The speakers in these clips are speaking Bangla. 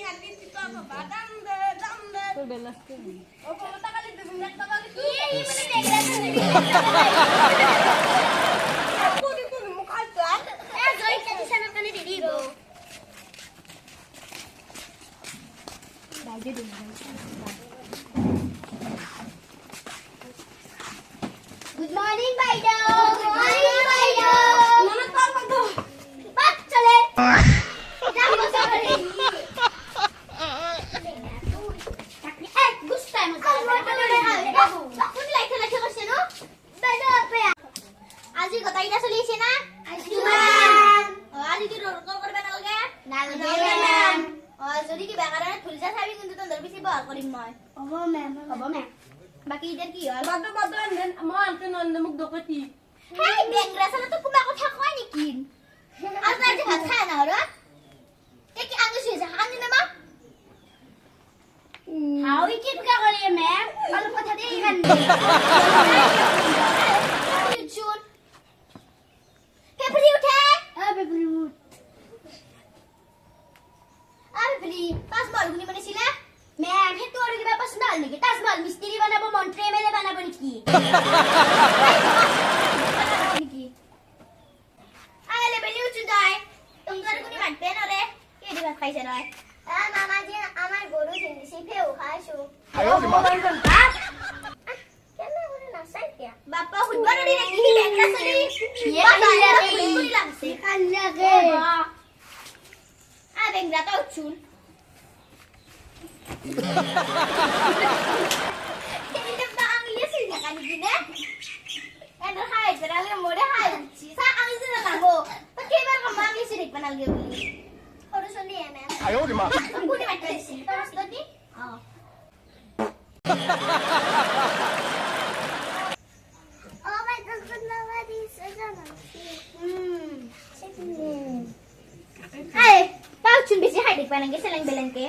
Good morning, Baido. Good morning, Baido. Back chale. Jangan sorry. Gusto mo sa babu. Bakit like kasi no? Baido pe. Aji কথাইটা চলিছে না? আজকে ম্যাম। আজকে কি রোল কল করবে না লগে? না ম্যাম। যদি কি বেকারে ফুলজা থাবি কিন্তু তোদের বেশি বল করিম মই। হবো ম্যাম। বাকি ইদের কি হয়? বাদ মই আনতে নন্দ মুখ দকতি হেই বেংরা সালা তো কুমা কথা কয় নাকি? আজ না যে ভাত খায় না ওরা? এ কি আঙ্গুশ হয়েছে হানি না মা? হাউই কি কা করে ম্যাম? ভালো কথা দেই গান। চুন। পেপরি উঠে? পেপরি উঠ। পেপরি পাঁচ বল গুনি মানে ছিল? ম্যাম হে তোর কি ব্যাপার শুনাল নাকি? তাজমহল মিস্ত্রি বানাবো মন্ত্রে এমএলএ বানাবো নাকি? আলে বেলি উঠু যায়। তোমার কোনি মারতে না রে? কে দিবা খাইছে রে? মামা জি আমার গরু জিনিসই ফেউ খাইছো। কেন ওরে না সাইয়া? বাপ্পা হুদবার রে নাকি বেংরা সরি? হুদবুরি লাগছে। কাল্লাগে। বেংরা তো উঠুন। Ini bang lihat sih nggak kan gini? Kan hai, terlalu mudah hai. Sa ang isi na lago. Pakai bar kembang isi dik panal gitu. Harus sendiri ya men. Ayo di mana? Aku di mana sih? Terus tadi? Oh. Oh my god, kenapa di sana? Hai, kau cun bisi hai dik panal gitu seleng-beleng ke?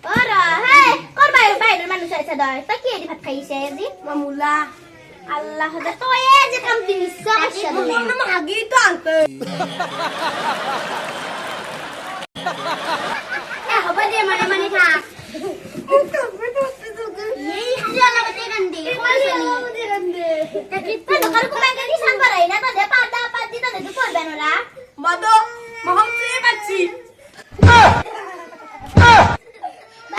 Ora, hey, kor বাইরের মানুষ আছে দয় তা কি এডি ভাত খাইছে জি মামুলা আল্লাহ দে তো এই যে কাম দিন সাশা দে না মাগি তো আনতে এ হবে দে মানে মানে থাক এই জানা বতে গন্ডি কোন গন্ডি তা লোকাল কো ব্যাংকে দি সান পারাই না তো দে পাদা পাদি তো দে করবে না মাদো মহম তুই পাচ্ছি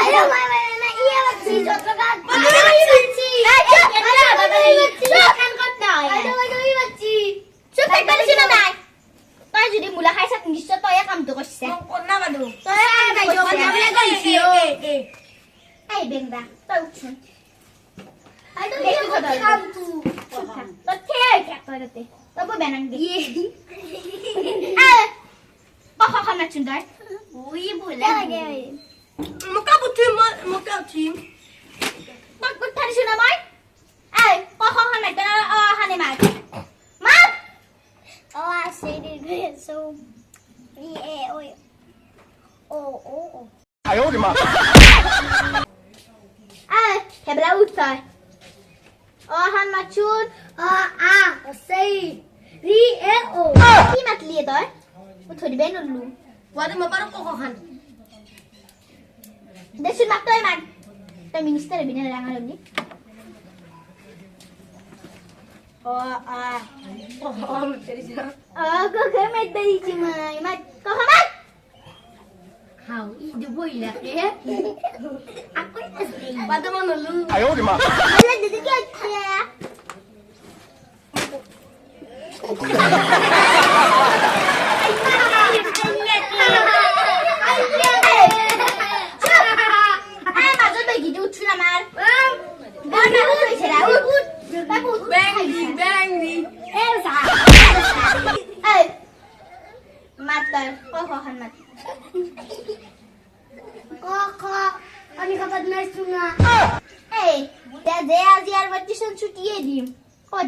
Ayo, mama, iya waktu jodoh kan? Aduh, waktu. Ayo, kan kau tahu ya? Aduh, waktu. Coba balik sini dah. Kau jadi mulai hai saat ni so toya kamu tuh kosnya. কোন না বাদু Toya kamu tuh kosnya. এ Ayo, bengda. Tahu cun. Aduh, iya waktu kamu tuh. Tuh cewek ya kau itu. Tahu benang deh. Kau kamu cun dah? Wih, boleh. মুকা বুথি মুকা চিম Takut tadi sudah mai? Kok hanai kana hanai mai? Mat. Oh, I see it so. Oh. Ayo di mana? Hebla utsai. Oh, han machun. Sei. Ki mat liye toy? Uthodi ben ullu. ওয়াদে মাপার কোখান Desun mak toy man. Toy minister bina lang alumni. Kok kemet dari cimai. Mat, kok kemet? হাউ ই দুবই লাগে Aku ini. বাদে মানলু Ayo di mana? Alah, dede ki aja.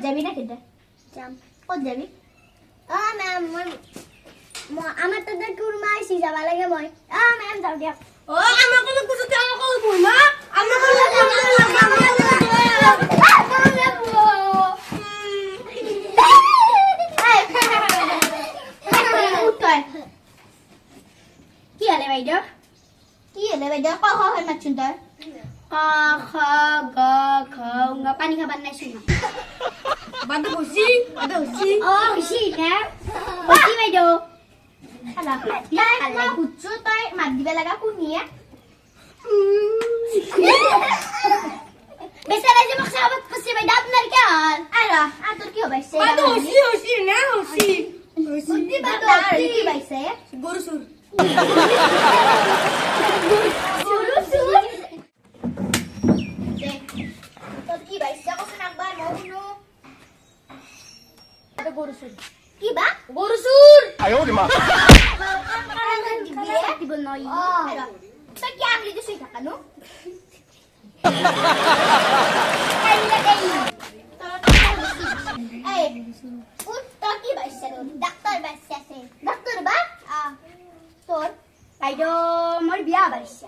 যাবি না কেটে কত যাবি ম্যাম আমার তো কুরমা আইসি যাবা লাগে মই ম্যাম যাও দিয়া ও আমার কোন কিছু জানা কোন কইমা আমার কোন কি হলে ভাই বাইদেউ কি হলে বাইদেউ ক খ হয় মাতছুন তই ক খ গ ঘ ঙ পানী খাবার নাই শুন বাইদেউ হইছি হইছি না হইছি বাইদেউ আলা আলা কুচ্চু তই মাত দিবা লাগা কুনিয়া বেচারা যে মোক সাবত কইছে বাইদেউ আপনার কি হাল আলা তোর কি হইছে বাইদেউ হইছি না হইছি বুদ্ধি বাইদেউ কি বাইছে গরু সুর তোর কি বাইছে কখন একবার মৌনু গরু সুর কি বা গরু সুর 哎呦我的妈！ দিব নই তো কি আমলি যে শুই থাকানো এই উঠ তো কি বাইছে ডাক্তার বাইছে আছে ডাক্তার বা তোর বাইদেউ মোর বিয়া বাইছে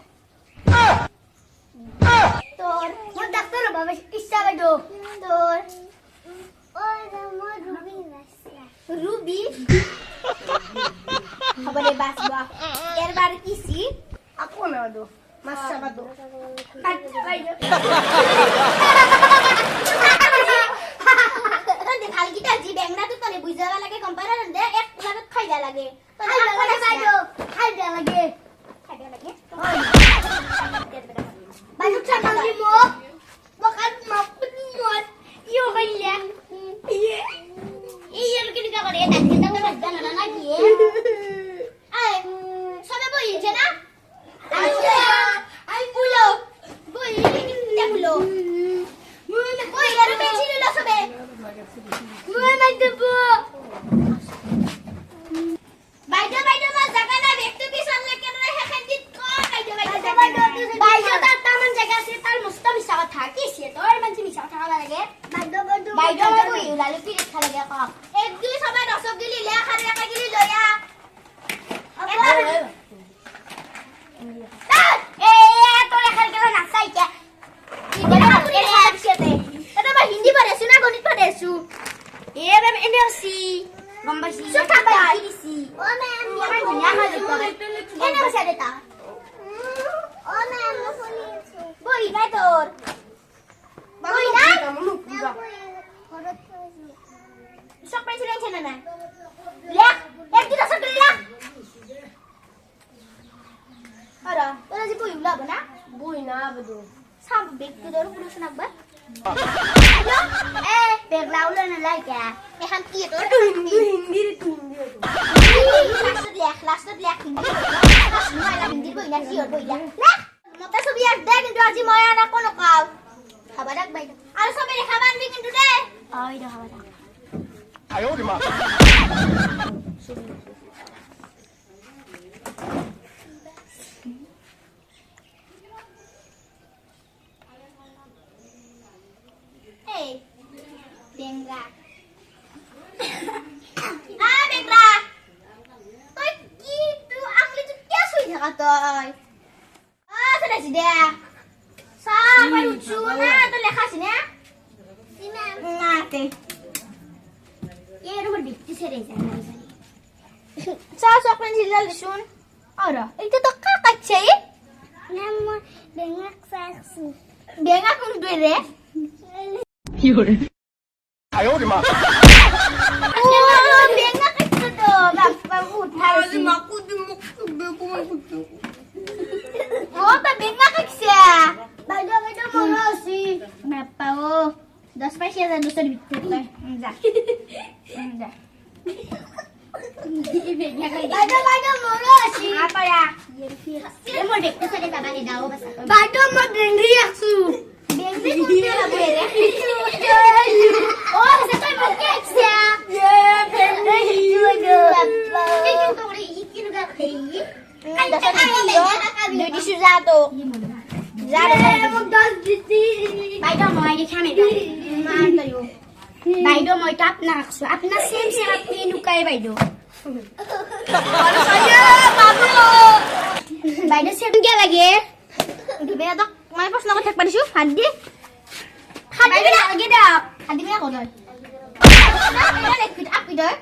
তোর মোর ডাক্তার বাবা ইচ্ছা বাইদেউ তোর রুবি খবরে বাসবা এর বার কিসি আপু না বাইদেউ মাসা বাইদেউ খালি কিটা জি ব্যাংনা তো তলে বুঝাবা লাগে কম্পারার দে এক লাগত খাইদা লাগে খাইদা লাগে বাইদু চাটা দি মো বকাত মাপুনি মত ইও কইলা ইয়ের কিটা করে দাঁত কিটা তো বাজা না না কি আই সবে বইছে না আই বুলো বই কিটা বুলো বই আর বেশি না সবে মুই মাইদব বাইদো মা জায়গা না ব্যক্তি কি সামনে কেন রে খান্দিত ক বাইদো তার তামান জায়গা আছে তার মস্ত মিছা কথা কি সে তোর মানছি মিছা কথা লাগে বাইদো বই লালু পিরে খা লাগে ক এক দুই সবাই রসক গিলি লে খারে রাখা গিলি লয়া এ তো লেখার গেল না সাইকে হিন্দি পড়েছো না গণিত পড়েছো এ ম্যাম এনএসি গম্বাসি সুখাবা দিছি ও ম্যাম আমার দুনিয়া হল তো এনে বসে দেতা ও ম্যাম বই না তোর বই না সব পাইছ লেখছে না লেখ এক দুটা সব লেখ আরে তোরা যে বই উলাবো না বই না বাইদেউ সাম ব্যক্তি ধরে পুরুষ নাকবা এ বেগলা উলা না লাইকা এখন কি তোর হিন্দি লাস্ট লেখ হিন্দি মাইলা হিন্দি বই না সিওর বই লেখ মতে ছবি আর দে কিন্তু আজি মই আর কোনো কাও খাবার রাখ বাইদা আর সবে খাবার আনবি কিন্তু দে ওই দে খাবার 哎呦我的妈！ এই বেংরা বেংরা তুই কি তুই আমলি তুই কে শুই থাকা তুই সেটা দে সব আর উঠছু না তো লেখাছি না না তে এর উপর বিক্রি ছেড়ে যায় চা চকলেট ঝিলাল শুন আরে এটা তো কাকাচ্ছে না মই বেঙ্গা খাইছি বেঙ্গা কোন দুই রে 有人！哎呦我的妈！ বেঙ্গা খাইছো তো বাবা উঠাইছি মাকু দিমু বেকু মাকু ও তা বেঙ্গা খাইছে বাইদো মরা আছি বাপাও 10 পয়সা যা 200 ভিতরে যা যা বাইদো মরা আছি আপায়া এ মোর দেখতে সাথে বাবাকে দাও বাস বাইদেউ মই বেংরি আছো বেঙ্গি কোনতে লাগে রে ও সে তুই মকে আছিস এ বেংরি বাবা এই তো রে ইকি লুগা খাই দুই টিস্যু যা তো যা রে মোক 10 দিতি বাইদো মই দেখামে মার তয়ো বাইদো মই তো আপনা রাখছো আপনা সেম আপনি লুকাই বাইদো আরে সাইয়া বাবু বাইদো সেম কে লাগে দিবে তো মই প্রশ্ন কথা পারিছো হাত দি হাত দিবি না লাগে দা হাত দিবি না কোন না এটা লেখি আপি দয়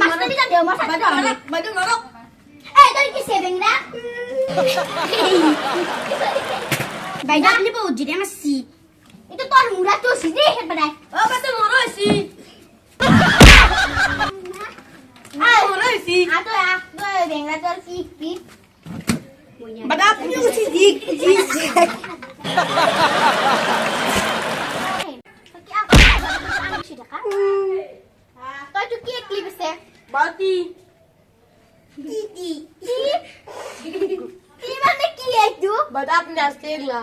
মাস্টার দিলা দেও মাস্টার বাইদেউ নরক তোর কি সেবেংরা বাইদা আপনি বহুত জিরে মাসি এটা তোর মুরা তো সিজে হেড বানাই ও কত মরো আছি মরো আছি আতো আতো বেংরা তোর কি কি বাদা আপনি উঠি জিগ জিগ তোর তো কি ক্লিপ আছে বাতি কি কি মানে কি একটু বাদা আপনি আসতে এগলা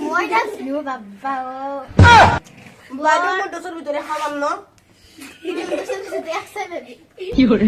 মই যাচ্ছি বাবা বাদা মোর দশর ভিতরে খাবার না Fiore.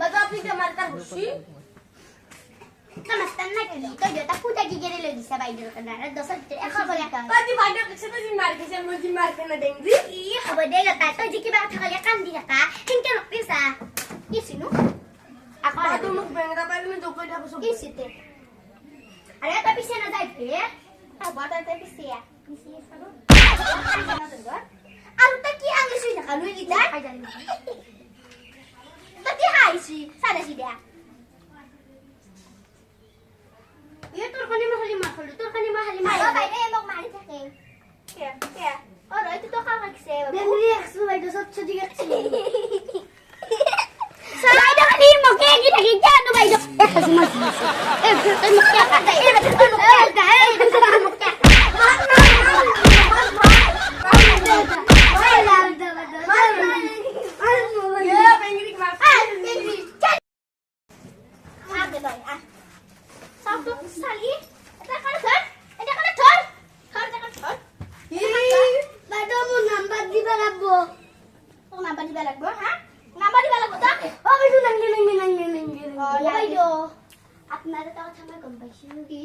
বাদা আপনি কি আমার কাছে খুশি বাদি বাইরে কাছে তো জিম মার কাছে মই জিম মার কেন দেংরি বাদা মুখ বেংরা বাইরে মে দোকই থাকো সব আৰু তই কি আনিছি দেখা লৈ লিটা তই কি হাইছি সাদাছি দিয়া ইয়ে তোৰ কানি মাখালি মাখলো তোৰ কানি মাখালি মাখলো বাইরে মোক মারি থাকে কে ও রই তুই তো খা খাইছে বেংরি একশো বাইরে সচ্ছ দিগাছি সাইডা খালি মকে কি থাকি জানো বাইরে একশো মাছ এ তুই মকে খাতা এ তুই মকে আপনারা তো কথা মই গম পাইছিলো কি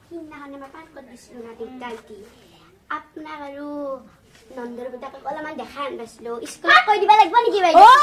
সিদিনাখনে মই পাঁচ ক'ত দিছিলো না দিগদালটি আপোনাক আৰু নন্দৰ গোটাকে অলপমান দেখা আন পাইছিলো স্কুলত কৈ দিবা লাগিব নেকি বাইদেউ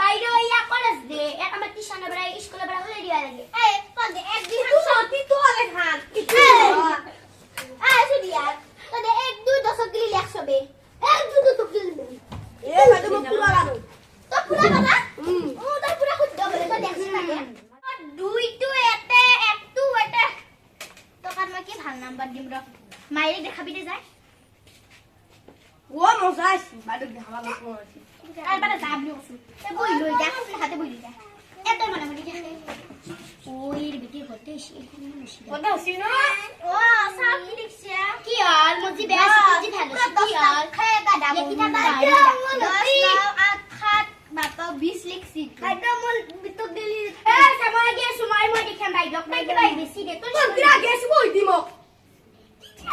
বাইদেউ ইয়া কলেজ দে এক আমার টিউশন বড় স্কুলে বড় হলে দিবা লাগে এই কল দে একদিন সত্যি তো আগে খান সুদিয়া তো দে এক দুই দশক গিলি লেখছবে এক দুই তো গিলি এ বাদা মুখ পুরা লাগো তো পুরা বাবা ও তো পুরা খুদ বলে তো দেখছ লাগে দুই টু এতে এক টু এতে তো কার মই কি ভাল নাম্বার দিম র মাইরে দেখাবি দে যায় ও মজাস বাদা দেখা লাগো আর বাটা যাবলি ওসু এ বই লই দেখ হাতে বই লই এত মনে মনে কি ওইর বিটি হতে এসে কথা হসি না ও সাপ কি দেখছে কি আর মজি বেশ মজি ভালো কি আর খায় দাদা কি দাদা 20 লিখছি একদম মন বিতক দিলি এ সময় গিয়ে সময় মই দেখাম ভাই ডক নাই ভাই বেশি দে তো মন্দিরা গেছ বই দিমো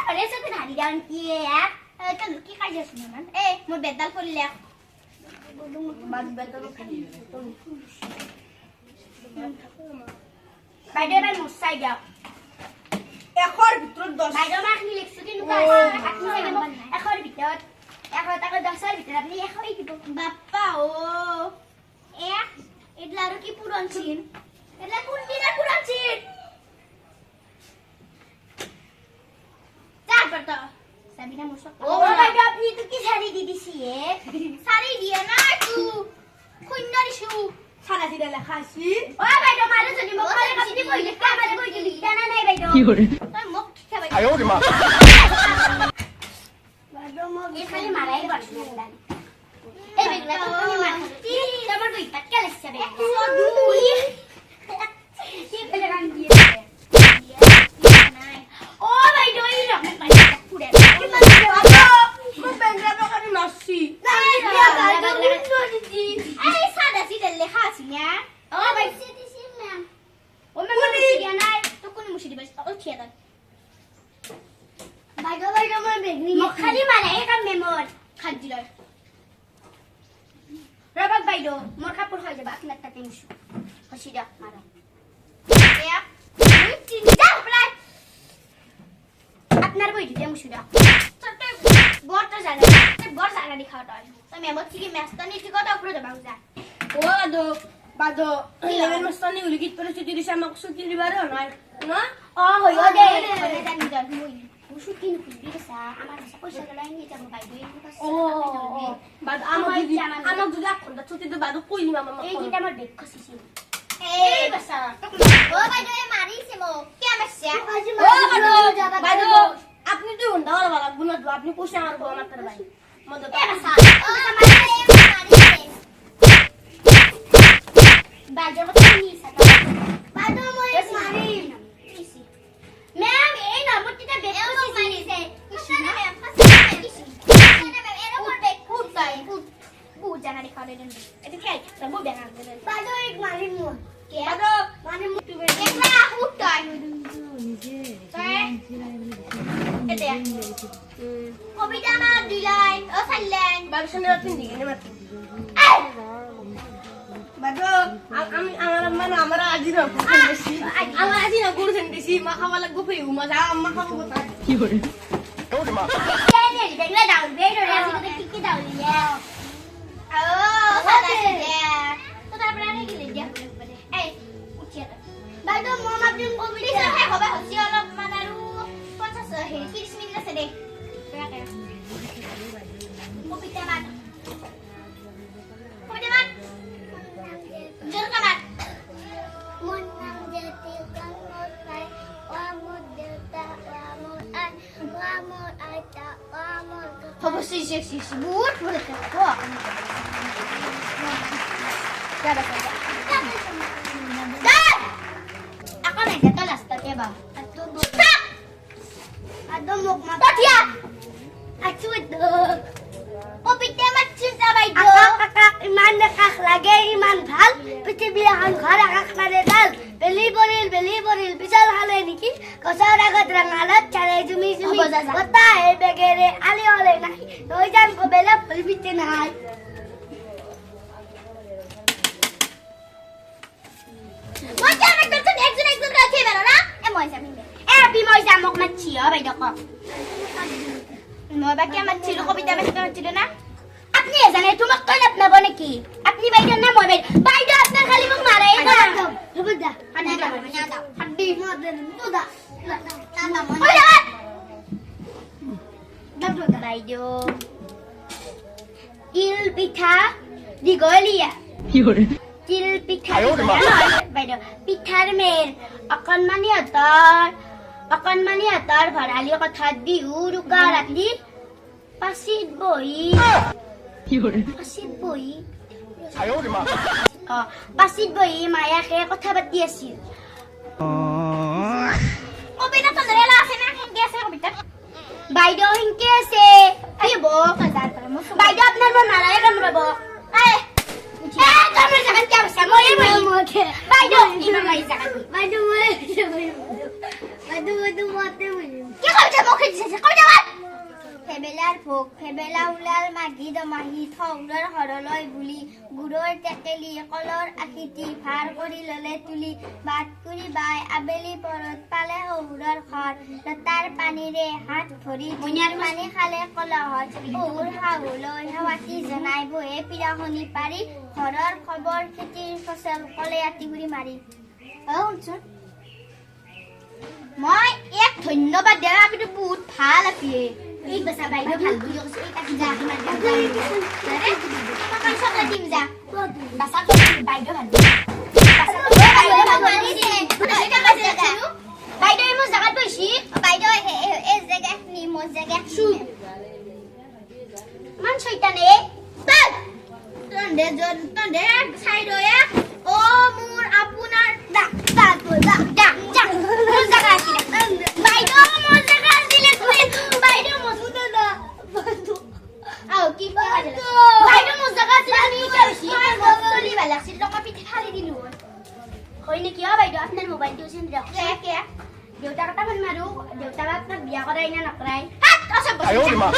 আরে সব ধারি গান কি এক এটা কি কাজ আছে না এ মই বেদাল করে লেখ বাদ বেতন বাইদেউ এবার মুছাই যাও এখর ভিতর 10 বাইদেউ মাখনি লিখছো কিন্তু কাটি যাব এখৰ ভিতৰত এখন টাকা 10ৰ ভিতৰত আপনি এখই দিব বাপ্পা ও এক এডলা আৰু কি পুৰণ চিন এডলা কোন দিনা পুৰণ চিন তারপর তো সাবিনা মুছক ও বাইদেউ আপনি তো কি শাড়ি দি দিছি এ শাড়ি দিয়ে না তু খুন্না দিছু সাদা সিধা লেখা আছে ও বাইদেউ মারে যদি মোক খালি কাপি বইলে আমারে বইতে লিখা না নাই বাইদেউ 有人， তই মোক ঠিক আছে 哎呦我的妈！ বাইদেউ মোক এই খালি মারাই করছ না এই বেগলা তো তুমি মার কি তোমার বই টাকা লাগছে বে 102 কি করে গান দিয়ে ও বাইদেউ এই রকম বাইদেউ পুরে মোক বেংলা বকানি নাচি এই সাদা সিধা লেখা আছে না ও ভাই সিটি সিম ম্যাম ও ম্যাম মুশিদিয়া নাই তো কোন মুশিদি বাস ও খেয়ে দাও বাইদেউ মোর বেগনি মোক খালি মারে এই কাম মেমর খাদ দিল রবাক বাইদেউ মোর কাপড় হয়ে যাবে আপনার টাকা নিশু হসিদা মারা এক দুই তিন চার প্রায় আপনার বই দিতে মুশিদা বড়টা জানা বড় জানা দেখাওটা তো মেমর থেকে ম্যাচটা নিয়ে ঠিক কথা উপরে যাবা যা ও বাদো 11 মাস্টানি উলি গিট করে ছুটি দিছে আমাক ছুটি দিবারে নাই না ও হইও দে মানে জানি যাই মুশু কিন খুলি দিছা আমার কাছে পয়সা গলাই নিয়ে যাব বাইদে ও বাদ আমাক যদি এক ঘন্টা ছুটি দে বাদো কই নিবা মামা এই গিটা আমার বেগ খসিছি এই বাসা ও বাইদে মারিছে মো কি আমারছে ও বাদো আপনি 2 ঘন্টা হলো বালা গুনা দো আপনি পয়সা আমার বউ মাত্র ভাই মদ এ বাসা ও মারিছে বাইদে কত নিছে বাইদে মই মারি ম্যাম এই নম্বরটিতে বেগ খসিছে মারিছে না ম্যাম খসিছে না ম্যাম এর উপর বেগ ফুটাই ফুট জানা দেখাও দেন এটা কি আছে মো বেগ আনতে দেন বাইদে এক মারি মো কে বাদো মানে মুটি বে একলা ফুটাই এটা কবিতা না দুই লাইন ও চার লাইন বাদো শুনে রাখুন দিকে নে মাত্র বাদো আমি আমার আজি না করছেন বেশি আমার আজি না করছেন বেশি মা খাওয়া লাগবে ফেউ মজা আম্মা খাবো কোথায় 有人， 哎呦我的妈！ নে দেখলে দাও বেরো রে আসলে কি কি দাও লিয়া ও সাদা সিলে তো তারপরে আগে গেলে দিয়া বলে এই উঠিয়া বাইদো মম আপনি কবিতা হে হবে হসি অলপ মান আৰু 50 হে 30 মিনিট আছে দে কবিতা মান জোর কামান মন নাম যেতে কামত পাই ওয়ামুদ দেউতা ওয়ামুদ আই ওয়ামুদ আইতা ওয়ামুদ হবো সি বুট বলে তো দাদা ako na dito last ke ba ado mok ma tatia achud কবিতা মাছছিস না ভাই তো আকাক ইমান দেখাক লাগে ইমান ভাল পৃথিৱী এখন ঘৰ আকাশ মাৰে ডাল বেলি পৰিল বিশাল হালে নেকি গছৰ আগত ৰঙালত চালে জুমি বতাহে বেগেৰে আলি হলে নাই নৈ যান কবেলে ফুল বিতে নাই মই জানা করতে একজন রাখে বেরো না এ মই জামিন এ আপি মই জামক মাছি ও ভাই দেখো মই বাকি আমার ছিল কবিতা মাছি না আপনি জানেন তোমাক কই আপনার বনে কি আপনি বাইরে না মই বাইরে আপনার খালি মুখ মারে না হবদা হাড্ডি দাও হাড্ডি মদের তোদা না ওই দাদা বাইদো তিল পিঠা দিগলিয়া 有人， তিল পিঠা আয়ো রে মা। বাইদো পিঠার মেল অকনমানি হাতৰ ভৰালি কথা বিহু ৰুকা ৰাতি পাচিত বহি 有人， 哎呦我的妈！ পাচিত বহি মায়াকে কথা পাতি আছিল কবিতা তন্দৰেলা আছে না হেংকে আছে কবিতা বাইদেউ হেংকে আছে আহিব বাইদেউ আপোনাৰ মন নালাগে কাম ৰব কামৰ জাগাত কি আছে মই বাইদেউ ইমান মাৰি জাগাত বাইদেউ মতে কি কবিতা মোক দিছে কবিতা মাত ফেবেলাৰ ভোগ ফেবেলা ওলাল মাঘী দমাহী থৌলৰ হৰলৈ বুলি গুৰৰ টেকেলি কলৰ আখিটি ভাৰ কৰি ললে তুলি বাট কৰি বাই আবেলি পৰত পালে শহুৰৰ ঘৰ লতাৰ পানীৰে হাত ভৰি ধুনীয়াৰ পানী খালে কলহত শহুৰ শাহুলৈ সেৱাতি জনাই বহে পিৰাখনি পাৰি ঘৰৰ খবৰ খেতিৰ ফচল কলে আতি গুৰি মাৰি শুনচোন মই এক ধন্যবাদ দিয়া আপুনিটো বহুত ভাল apie এই বাসা বাইরে ভাল ভিডিও করছে এটা কি যা ইমান যা তোমাকে সব দিম যা বাছাটো বাইদেউ ভাল বাইদেউ মোৰ জাগাত বহিছি বাইদেউ এই জেগাখিনি মোৰ জেগা মান শৈতানে তন্দে চাইড ও মোৰ আপোনাৰ মোৰ জাগা আছিল বাইদেউ মোৰ জাগা আছিল বাইদেউ মজুদ না কি বাইদেউ বাইদেউ মোৰ জাগা আছিল আমি চলি ভাল লাগছিল টকা পিঠি খালি দিলো হয় নেকি বাইদেউ আপোনাৰ মোবাইলটো চিন দিয়ক দেউতাক এটা ফোন মাৰো দেউতাক আপোনাক বিয়া কৰাই নে নকৰাই 哎呦我的妈！